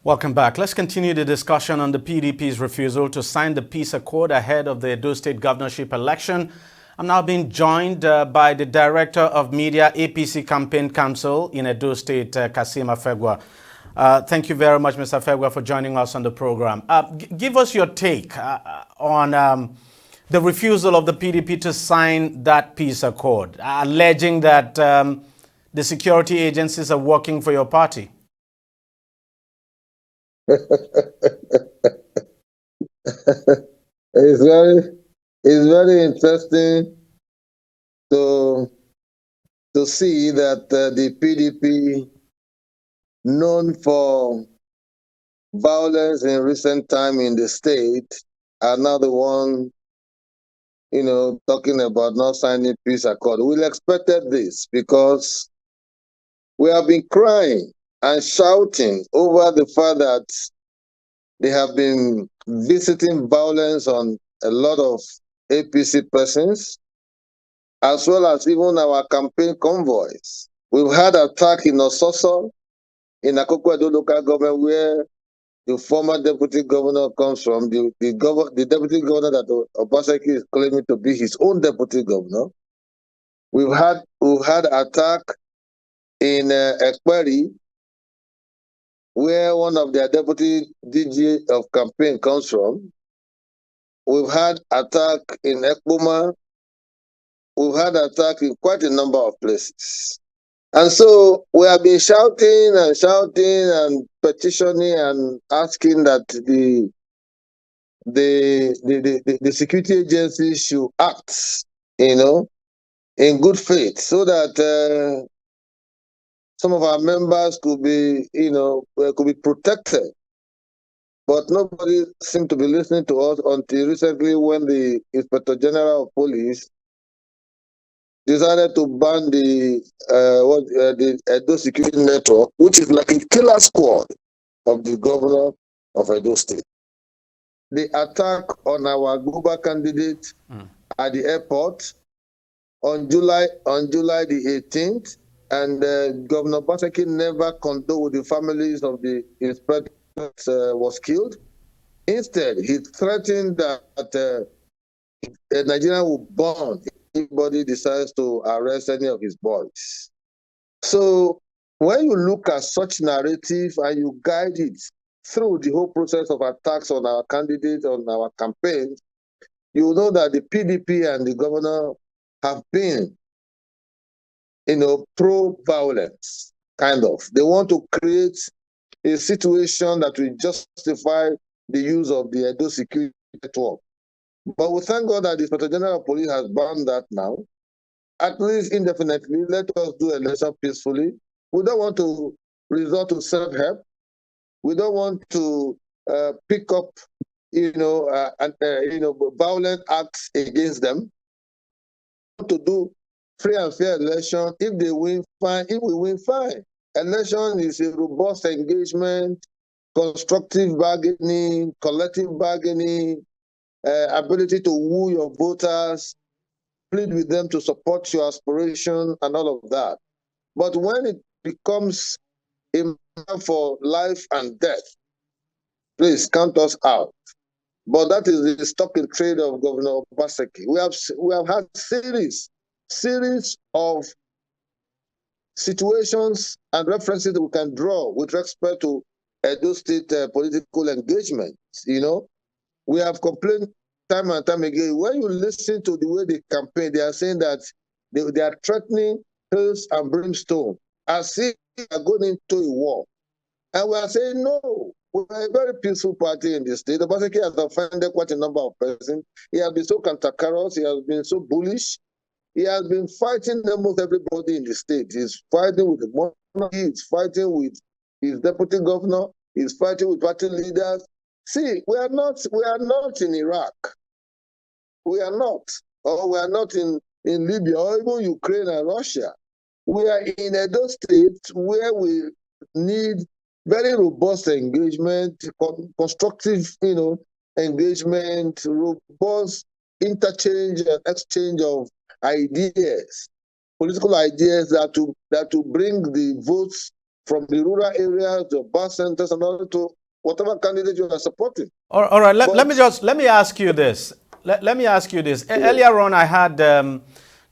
Welcome back. Let's continue the discussion on the PDP's refusal to sign the peace accord ahead of the Edo State governorship election. I'm now being joined by the Director of Media, APC Campaign Council in Edo State, Kasim Afegwa. Thank you very much, Mr. Afegwa, for joining us on the program. Give us your take on the refusal of the PDP to sign that peace accord, alleging that the security agencies are working for your party. It's very interesting to see that the PDP, known for violence in recent time in the state, are now the one, talking about not signing peace accord. We expected this because we have been crying and shouting over the fact that they have been visiting violence on a lot of APC persons, as well as even our campaign convoys. We've had attack in Ososo, in Akoko Edo local government, where the former deputy governor comes from, the deputy governor that Obaseki is claiming to be his own deputy governor. We've had attack in Ekperi, where one of their deputy DG of campaign comes from. We've had attack in Ekpoma. We've had attack in quite a number of places. And so we have been shouting and petitioning and asking that the security agencies should act, in good faith, so that some of our members could be protected. But nobody seemed to be listening to us until recently, when the Inspector General of Police decided to ban the Edo Security Network, which is like a killer squad of the governor of Edo State. The attack on our global candidate at the airport on July the 18th, and Governor Baseki never condoled with the families of the inspector that was killed. Instead, he threatened that Nigeria will burn if anybody decides to arrest any of his boys. So when you look at such narrative and you guide it through the whole process of attacks on our candidates, on our campaign, you know that the PDP and the governor have been, pro-violence, kind of. They want to create a situation that will justify the use of the Edo Security Network. But we thank God that the Inspector General of Police has banned that now, at least indefinitely. Let us do election peacefully. We don't want to resort to self-help. We don't want to pick up, violent acts against them. We want to do free and fair election. If they win, fine. If we win, fine. Election is a robust engagement, constructive bargaining, collective bargaining, ability to woo your voters, plead with them to support your aspiration and all of that. But when it becomes a matter for life and death, please count us out. But that is the stock in trade of Governor Obaseki. We have had series of situations and references that we can draw with respect to Edo State political engagement. We have complained time and time again. When you listen to the way they campaign, they are saying that they are threatening hills and brimstone as if they are going into a war. And we are saying, no, we are a very peaceful party in the state. The Obaseki has offended quite a number of persons. He has been so cantankerous. He has been so bullish. He has been fighting almost everybody in the state. He's fighting with the monarchy. He's fighting with his deputy governor. He's fighting with party leaders. See, we are not in Iraq. We are not. Or we are not in Libya or even Ukraine and Russia. We are in Edo State, where we need very robust engagement, constructive, engagement, robust interchange and exchange of ideas, political ideas that to bring the votes from the rural areas to bus centers and all to whatever candidate you are supporting. All right. Let me ask you this. Let me ask you this. Earlier on, I had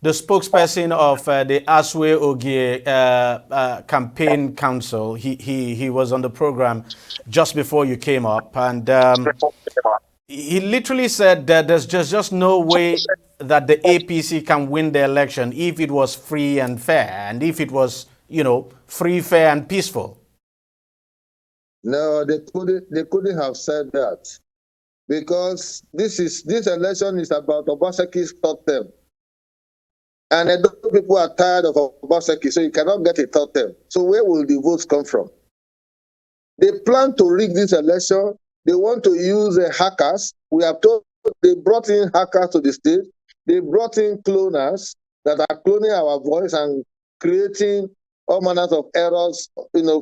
the spokesperson of the Aswe Ogie campaign council. He was on the program just before you came up, and he literally said that there's just no way that the APC can win the election if it was free and fair, and if it was, free, fair, and peaceful. No, they couldn't have said that, because this election is about Obaseki's third term. And I know people are tired of Obaseki, so you cannot get a third term. So where will the votes come from? They plan to rig this election. They want to use hackers. We have told they brought in hackers to the state. They brought in cloners that are cloning our voice and creating all manners of errors,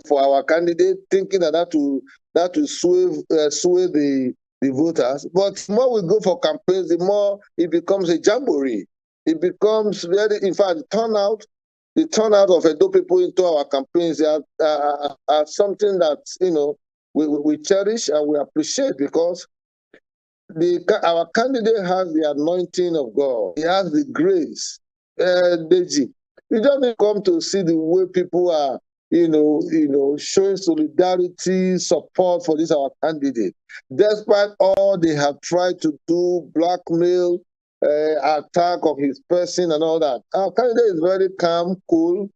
for our candidate, thinking that will sway the voters. But the more we go for campaigns, the more it becomes a jamboree. It becomes in fact, the turnout of Edo people into our campaigns are something that, we cherish and we appreciate, because our candidate has the anointing of God. He has the grace. DEJI, you don't come to see the way people are, showing solidarity, support for this our candidate, despite all they have tried to do, blackmail, attack of his person and all that. Our candidate is very calm, cool,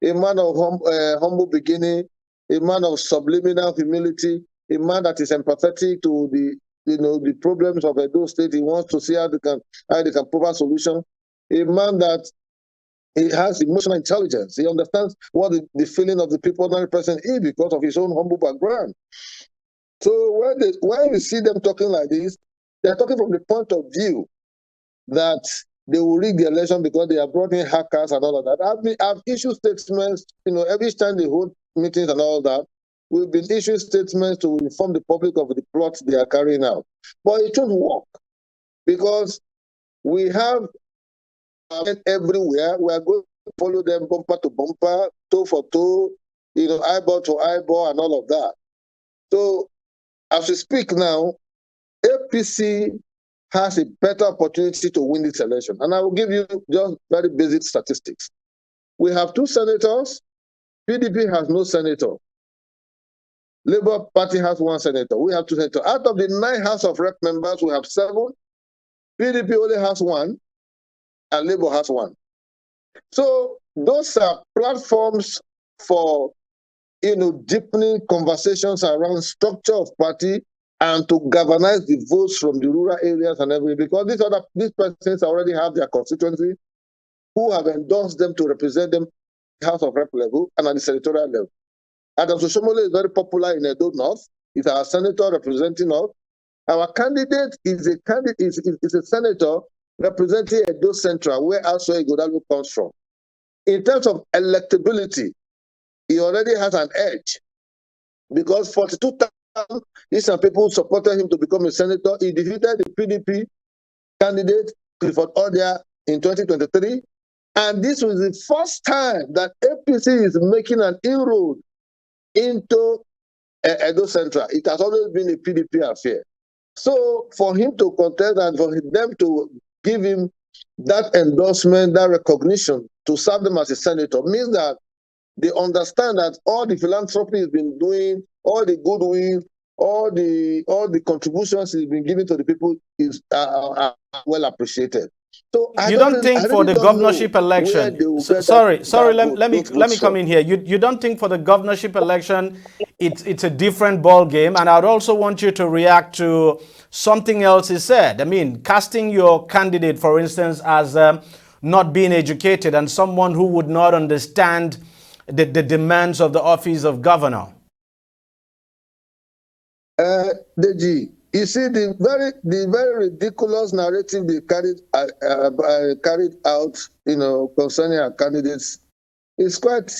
a man of humble beginning, a man of subliminal humility, a man that is empathetic to the problems of Edo State. He wants to see how they can provide solution. A man that he has emotional intelligence. He understands what the feeling of the people, ordinary person is, because of his own humble background. So when you see them talking like this, they're talking from the point of view that they will rig the election because they have brought in hackers and all of that. I've issued statements, every time they hold meetings and all that, we've been issuing statements to inform the public of the plots they are carrying out. But it won't work, because we have everywhere. We are going to follow them bumper to bumper, toe for toe, eyeball to eyeball and all of that. So as we speak now, APC has a better opportunity to win this election. And I will give you just very basic statistics. We have 2 senators. PDP has no senator. Labour Party has 1 senator. We have 2 senators. Out of the 9 House of Rep members, we have 7. PDP only has 1, and Labour has 1. So those are platforms for, deepening conversations around structure of party and to galvanize the votes from the rural areas and everything, because these persons already have their constituency who have endorsed them to represent them at the House of Rep level and at the senatorial level. Adam Soshomole is very popular in Edo North. He's our senator representing us. Our candidate is a senator representing Edo Central, where also Igodalo comes from. In terms of electability, he already has an edge, because 42 times these are people who supported him to become a senator. He defeated the PDP candidate, Clifford Odia, in 2023. And this was the first time that APC is making an inroad into Edo Central. It has always been a PDP affair. So for him to contest and for them to give him that endorsement, that recognition to serve them as a senator means that they understand that all the philanthropy he's been doing, all the goodwill, all the contributions he's been giving to the people is are well appreciated. So you don't think for the governorship election? Let me come in here. You don't think for the governorship election it's a different ball game? And I'd also want you to react to something else he said. I mean, casting your candidate, for instance, as not being educated and someone who would not understand the demands of the office of governor. DEJI, you see the very ridiculous narrative they carried out, concerning our candidates is quite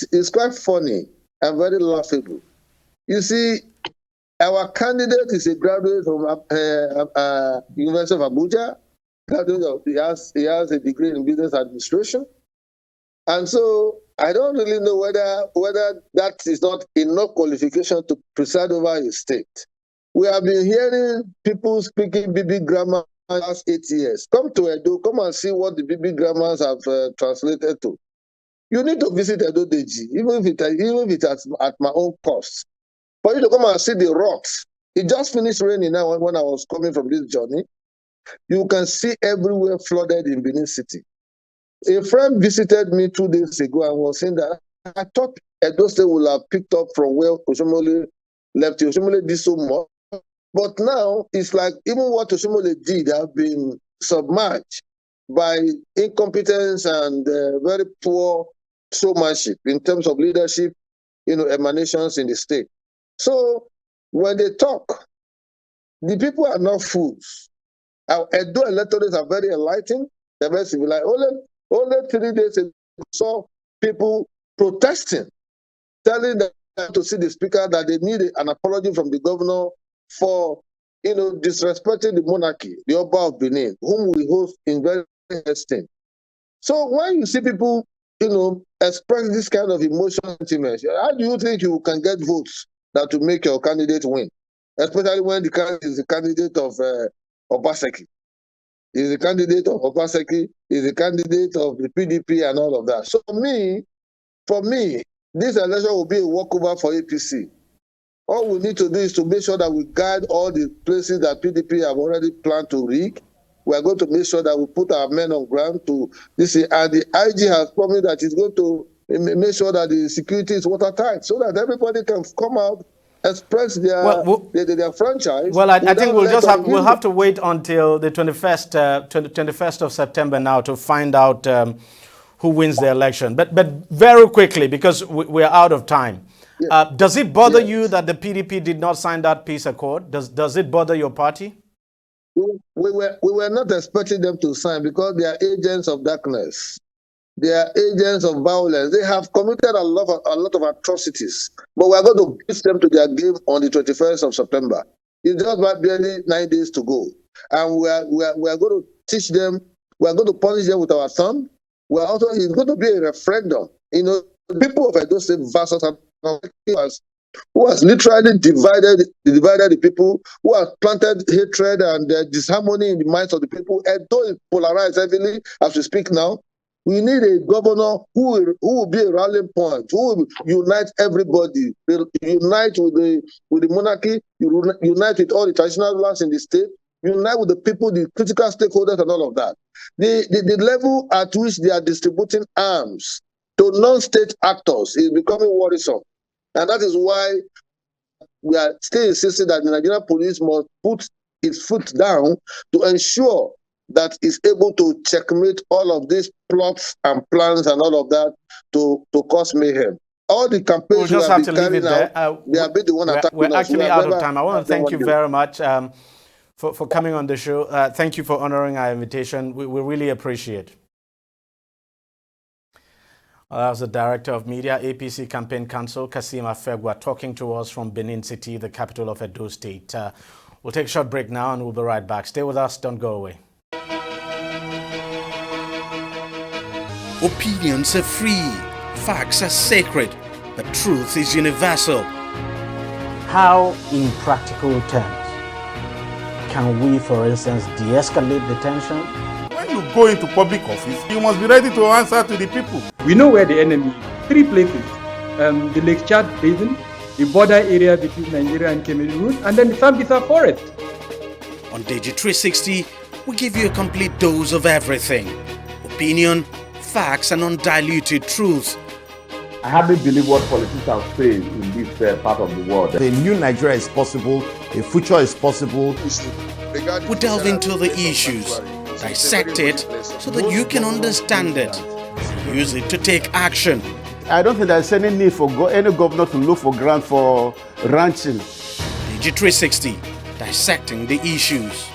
funny and very laughable. You see, our candidate is a graduate from University of Abuja. He has a degree in business administration, and so I don't really know whether that is not enough qualification to preside over a state. We have been hearing people speaking BB grammar the last 8 years. Come to Edo, come and see what the BB grammars have translated to. You need to visit Edo DEJI, even if it's at my own cost. For you to come and see the rocks. It just finished raining now when I was coming from this journey. You can see everywhere flooded in Benin City. A friend visited me 2 days ago and was saying that I thought Edo State would have picked up from where Oshomole left. Oshomole did so much. But now it's like even what Oshomole did have been submerged by incompetence and very poor showmanship in terms of leadership, emanations in the state. So when they talk, the people are not fools. Our Edo electorates are very enlightened. They're very civilized. Only 3 days ago, we saw people protesting, telling them to see the speaker that they need an apology from the governor for, disrespecting the monarchy, the Oba of Benin, whom we host in very esteem. So when you see people, express this kind of emotional sentiments, how do you think you can get votes that will make your candidate win? Especially when the candidate is the candidate of Obaseki. He's a candidate of Obaseki, he's a candidate of the PDP and all of that. So for me, this election will be a walkover for APC. All we need to do is to make sure that we guide all the places that PDP have already planned to rig. We are going to make sure that we put our men on ground to this. And the IG has promised that he's going to make sure that the security is watertight so that everybody can come out, express their franchise. Well, I think we'll have to wait until the 21st of September now to find out who wins the election. But very quickly, because we're out of time. Yes. Does it bother you that the PDP did not sign that peace accord? Does it bother your party? We were not expecting them to sign because they are agents of darkness. They are agents of violence. They have committed a lot of atrocities. But we are going to beat them to their game on the 21st of September. It's just barely 9 days to go. And we are going to teach them, we are going to punish them with our thumb. It's going to be a referendum. People of Edo State versus who has literally divided the people, who has planted hatred and disharmony in the minds of the people. Edo is polarized heavily as we speak now. We need a governor who will be a rallying point, who will unite everybody, unite with the monarchy, unite with all the traditional rulers in the state, unite with the people, the critical stakeholders and all of that. The level at which they are distributing arms to non-state actors is becoming worrisome. And that is why we are still insisting that the Nigerian police must put its foot down to ensure that it's able to checkmate all of these plots and plans and all of that to cause mayhem. All the campaigns we'll just have to leave it there. They have been the one attacking us. We're actually out of time. I want to thank you very much for coming on the show. Thank you for honoring our invitation. We really appreciate it. That was the Director of Media, APC Campaign Council, Kasim Afegwa, talking to us from Benin City, the capital of Edo State. We'll take a short break now and we'll be right back. Stay with us. Don't go away. Opinions are free, facts are sacred, but truth is universal. How, in practical terms, can we, for instance, de-escalate the tension? When you go into public office, you must be ready to answer to the people. We know where the enemy is. 3 places. The Lake Chad Basin, the border area between Nigeria and Cameroon, and then the Sambisa Forest. On DEJI360, we give you a complete dose of everything. Opinion, facts, and undiluted truth. I hardly believe what politicians say in this part of the world. A new Nigeria is possible, a future is possible. We delve into the issues, dissect it so that you can understand it, use it to take action. I don't think there's any need for any governor to look for grant for ranching. DEJI360, dissecting the issues.